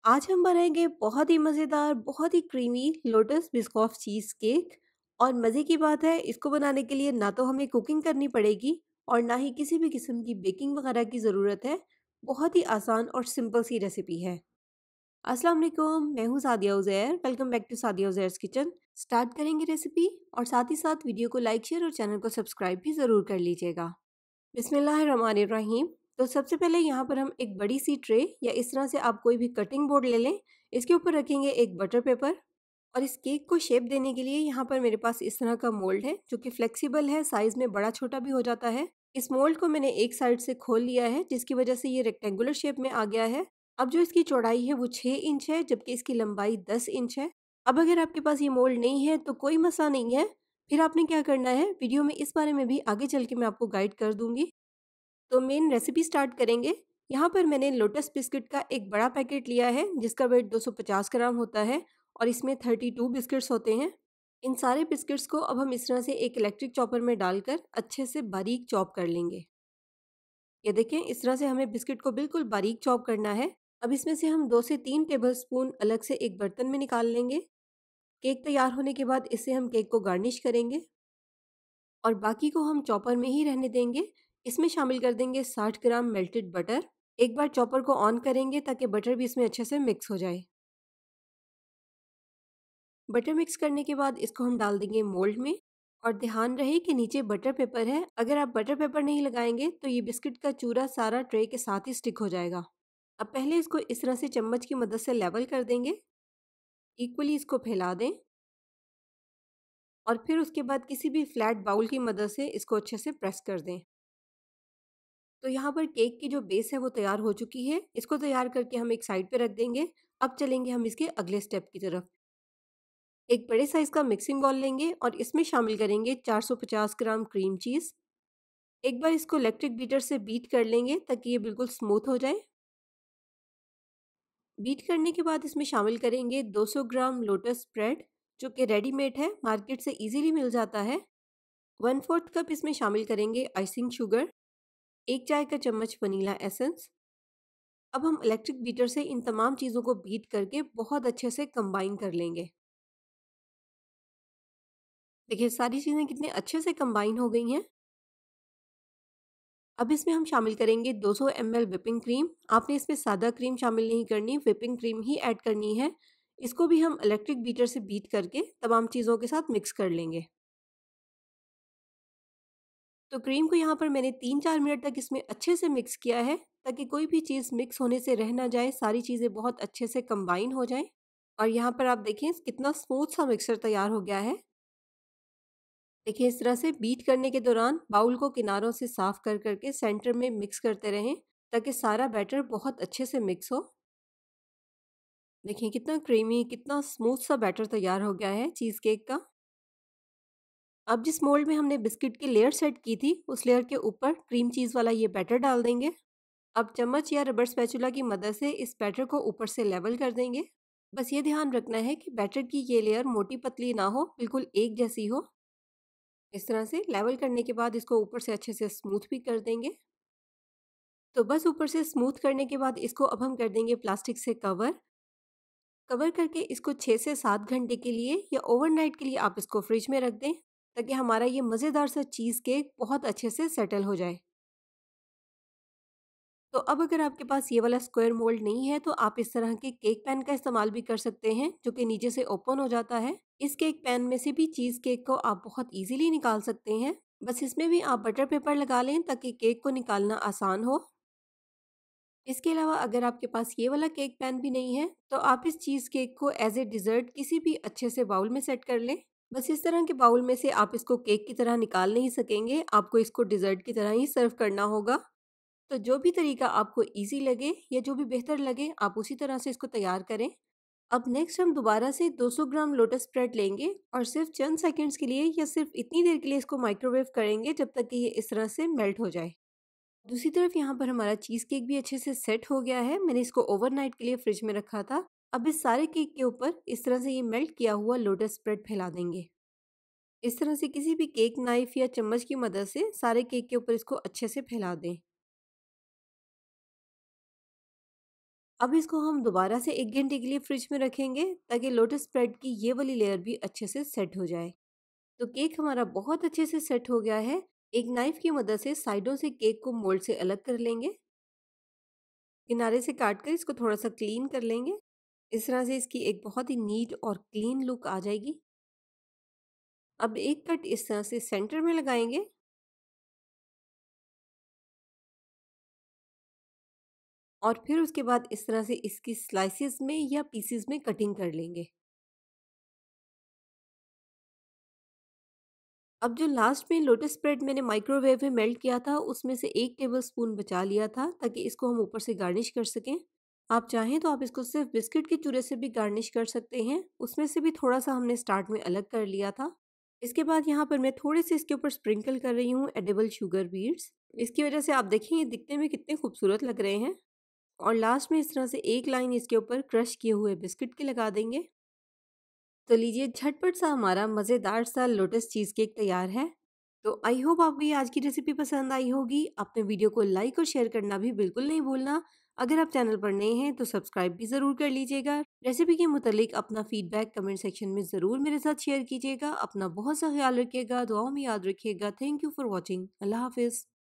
आज हम बनाएंगे बहुत ही मज़ेदार, बहुत ही creamy Lotus Biscoff cheesecake. और मज़े की बात है, इसको बनाने के लिए ना तो हमें कुकिंग करनी पड़ेगी और ना ही किसी भी किस्म की बेकिंग वगैरह की ज़रूरत है। बहुत ही आसान और सिंपल सी रेसिपी है। अस्सलाम वालेकुम, मैं हूँ Sadia Uzair. Welcome back to Sadia Uzair's kitchen. Start करेंगे रेसिपी और साथ ही साथ वीडियो को लाइक शेयर और चैनल को सब्सक्राइब भी ज़रूर कर लीजिएगा। बिस्मिल्लाहिर्रहमानिर्रहीम। तो सबसे पहले यहाँ पर हम एक बड़ी सी ट्रे या इस तरह से आप कोई भी कटिंग बोर्ड ले लें। इसके ऊपर रखेंगे एक बटर पेपर और इस केक को शेप देने के लिए यहाँ पर मेरे पास इस तरह का मोल्ड है जो कि फ्लेक्सिबल है, साइज़ में बड़ा छोटा भी हो जाता है। इस मोल्ड को मैंने एक साइड से खोल लिया है जिसकी वजह से ये रेक्टेंगुलर शेप में आ गया है। अब जो इसकी चौड़ाई है वो 6 इंच है जबकि इसकी लंबाई 10 इंच है। अब अगर आपके पास ये मोल्ड नहीं है तो कोई मसला नहीं है। फिर आपने क्या करना है, वीडियो में इस बारे में भी आगे चल के मैं आपको गाइड कर दूंगी। तो मेन रेसिपी स्टार्ट करेंगे। यहाँ पर मैंने लोटस बिस्किट का एक बड़ा पैकेट लिया है जिसका वेट 250 ग्राम होता है और इसमें 32 बिस्किट्स होते हैं। इन सारे बिस्किट्स को अब हम इस तरह से एक इलेक्ट्रिक चॉपर में डालकर अच्छे से बारीक चॉप कर लेंगे। ये देखें, इस तरह से हमें बिस्किट को बिल्कुल बारीक चॉप करना है। अब इसमें से हम 2 से 3 टेबल स्पून अलग से एक बर्तन में निकाल लेंगे। केक तैयार होने के बाद इससे हम केक को गार्निश करेंगे और बाकी को हम चॉपर में ही रहने देंगे। इसमें शामिल कर देंगे 60 ग्राम मेल्टेड बटर। एक बार चॉपर को ऑन करेंगे ताकि बटर भी इसमें अच्छे से मिक्स हो जाए। बटर मिक्स करने के बाद इसको हम डाल देंगे मोल्ड में और ध्यान रहे कि नीचे बटर पेपर है। अगर आप बटर पेपर नहीं लगाएंगे तो ये बिस्किट का चूरा सारा ट्रे के साथ ही स्टिक हो जाएगा। अब पहले इसको इस तरह से चम्मच की मदद से लेवल कर देंगे, इक्वली इसको फैला दें और फिर उसके बाद किसी भी फ्लैट बाउल की मदद से इसको अच्छे से प्रेस कर दें। तो यहाँ पर केक की जो बेस है वो तैयार हो चुकी है। इसको तैयार करके हम एक साइड पे रख देंगे। अब चलेंगे हम इसके अगले स्टेप की तरफ। एक बड़े साइज़ का मिक्सिंग बाउल लेंगे और इसमें शामिल करेंगे 450 ग्राम क्रीम चीज़। एक बार इसको इलेक्ट्रिक बीटर से बीट कर लेंगे ताकि ये बिल्कुल स्मूथ हो जाए। बीट करने के बाद इसमें शामिल करेंगे 200 ग्राम लोटस स्प्रेड जो कि रेडीमेड है, मार्केट से इजीली मिल जाता है। 1/4 कप इसमें शामिल करेंगे आइसिंग शुगर, 1 चाय का चम्मच वनीला एसेंस। अब हम इलेक्ट्रिक बीटर से इन तमाम चीज़ों को बीट करके बहुत अच्छे से कंबाइन कर लेंगे। देखिए, सारी चीज़ें कितने अच्छे से कंबाइन हो गई हैं। अब इसमें हम शामिल करेंगे 200 ml व्हिपिंग क्रीम। आपने इसमें सादा क्रीम शामिल नहीं करनी, व्हिपिंग क्रीम ही ऐड करनी है। इसको भी हम इलेक्ट्रिक बीटर से बीट करके तमाम चीज़ों के साथ मिक्स कर लेंगे। तो क्रीम को यहाँ पर मैंने 3-4 मिनट तक इसमें अच्छे से मिक्स किया है ताकि कोई भी चीज़ मिक्स होने से रह ना जाए, सारी चीज़ें बहुत अच्छे से कंबाइन हो जाएँ। और यहाँ पर आप देखें कितना स्मूथ सा मिक्सचर तैयार हो गया है। देखिए, इस तरह से बीट करने के दौरान बाउल को किनारों से साफ कर करके सेंटर में मिक्स करते रहें ताकि सारा बैटर बहुत अच्छे से मिक्स हो। देखिए कितना क्रीमी, कितना स्मूथ सा बैटर तैयार हो गया है चीज़ केक का। अब जिस मोल्ड में हमने बिस्किट की लेयर सेट की थी उस लेयर के ऊपर क्रीम चीज़ वाला ये बैटर डाल देंगे। अब चम्मच या रबर स्पैचुला की मदद से इस बैटर को ऊपर से लेवल कर देंगे। बस ये ध्यान रखना है कि बैटर की ये लेयर मोटी पतली ना हो, बिल्कुल एक जैसी हो। इस तरह से लेवल करने के बाद इसको ऊपर से अच्छे से स्मूथ भी कर देंगे। तो बस ऊपर से स्मूथ करने के बाद इसको अब हम कर देंगे प्लास्टिक से कवर। कवर करके इसको 6 से 7 घंटे के लिए या ओवरनाइट के लिए आप इसको फ्रिज में रख दें ताकि हमारा ये मज़ेदार सा चीज़ केक बहुत अच्छे से सेटल हो जाए। तो अब अगर आपके पास ये वाला स्क्वायर मोल्ड नहीं है तो आप इस तरह के केक पैन का इस्तेमाल भी कर सकते हैं जो कि नीचे से ओपन हो जाता है। इस केक पैन में से भी चीज़ केक को आप बहुत इजीली निकाल सकते हैं। बस इसमें भी आप बटर पेपर लगा लें ताकि केक को निकालना आसान हो। इसके अलावा अगर आपके पास ये वाला केक पैन भी नहीं है तो आप इस चीज़ केक को एज ए डिज़र्ट किसी भी अच्छे से बाउल में सेट कर लें। बस इस तरह के बाउल में से आप इसको केक की तरह निकाल नहीं सकेंगे, आपको इसको डिज़र्ट की तरह ही सर्व करना होगा। तो जो भी तरीका आपको ईज़ी लगे या जो भी बेहतर लगे आप उसी तरह से इसको तैयार करें। अब नेक्स्ट हम दोबारा से 200 ग्राम लोटस स्प्रेड लेंगे और सिर्फ चंद सेकंड्स के लिए या सिर्फ इतनी देर के लिए इसको माइक्रोवेव करेंगे जब तक कि ये इस तरह से मेल्ट हो जाए। दूसरी तरफ यहाँ पर हमारा चीज़ केक भी अच्छे से सेट हो गया है। मैंने इसको ओवरनाइट के लिए फ्रिज में रखा था। अब इस सारे केक के ऊपर इस तरह से ये मेल्ट किया हुआ लोटस स्प्रेड फैला देंगे। इस तरह से किसी भी केक नाइफ या चम्मच की मदद से सारे केक के ऊपर इसको अच्छे से फैला दें। अब इसको हम दोबारा से 1 घंटे के लिए फ्रिज में रखेंगे ताकि लोटस स्प्रेड की ये वाली लेयर भी अच्छे से सेट हो जाए। तो केक हमारा बहुत अच्छे से सेट हो गया है। एक नाइफ की मदद से साइडों से केक को मोल्ड से अलग कर लेंगे। किनारे से काट कर इसको थोड़ा-सा क्लीन कर लेंगे। इस तरह से इसकी एक बहुत ही नीट और क्लीन लुक आ जाएगी। अब एक कट इस तरह से सेंटर में लगाएँगे और फिर उसके बाद इस तरह से इसकी स्लाइसेस में या पीसेस में कटिंग कर लेंगे। अब जो लास्ट में लोटस स्प्रेड मैंने माइक्रोवेव में मेल्ट किया था, उसमें से 1 टेबलस्पून बचा लिया था ताकि इसको हम ऊपर से गार्निश कर सकें। आप चाहें तो आप इसको सिर्फ बिस्किट के चूरे से भी गार्निश कर सकते हैं। उसमें से भी थोड़ा-सा हमने स्टार्ट में अलग कर लिया था। इसके बाद यहाँ पर मैं थोड़े-से इसके ऊपर स्प्रिंकल कर रही हूँ एडिबल शुगर बीड्स। इसकी वजह से आप देखें ये दिखने में कितने खूबसूरत लग रहे हैं। और लास्ट में इस तरह से एक लाइन इसके ऊपर क्रश किए हुए बिस्किट की लगा देंगे। तो लीजिए झटपट सा हमारा मज़ेदार सा लोटस चीज़ केक तैयार है। तो आई होप आपको ये आज की रेसिपी पसंद आई होगी। अपने वीडियो को लाइक और शेयर करना भी बिल्कुल नहीं भूलना। अगर आप चैनल पर नए हैं तो सब्सक्राइब भी ज़रूर कर लीजिएगा। रेसिपी के मुतालिक अपना फीडबैक कमेंट सेक्शन में ज़रूर मेरे साथ शेयर कीजिएगा। अपना बहुत सा ख्याल रखिएगा, दुआओं में याद रखिएगा। Thank you for watching. अल्लाह हाफ़िज़।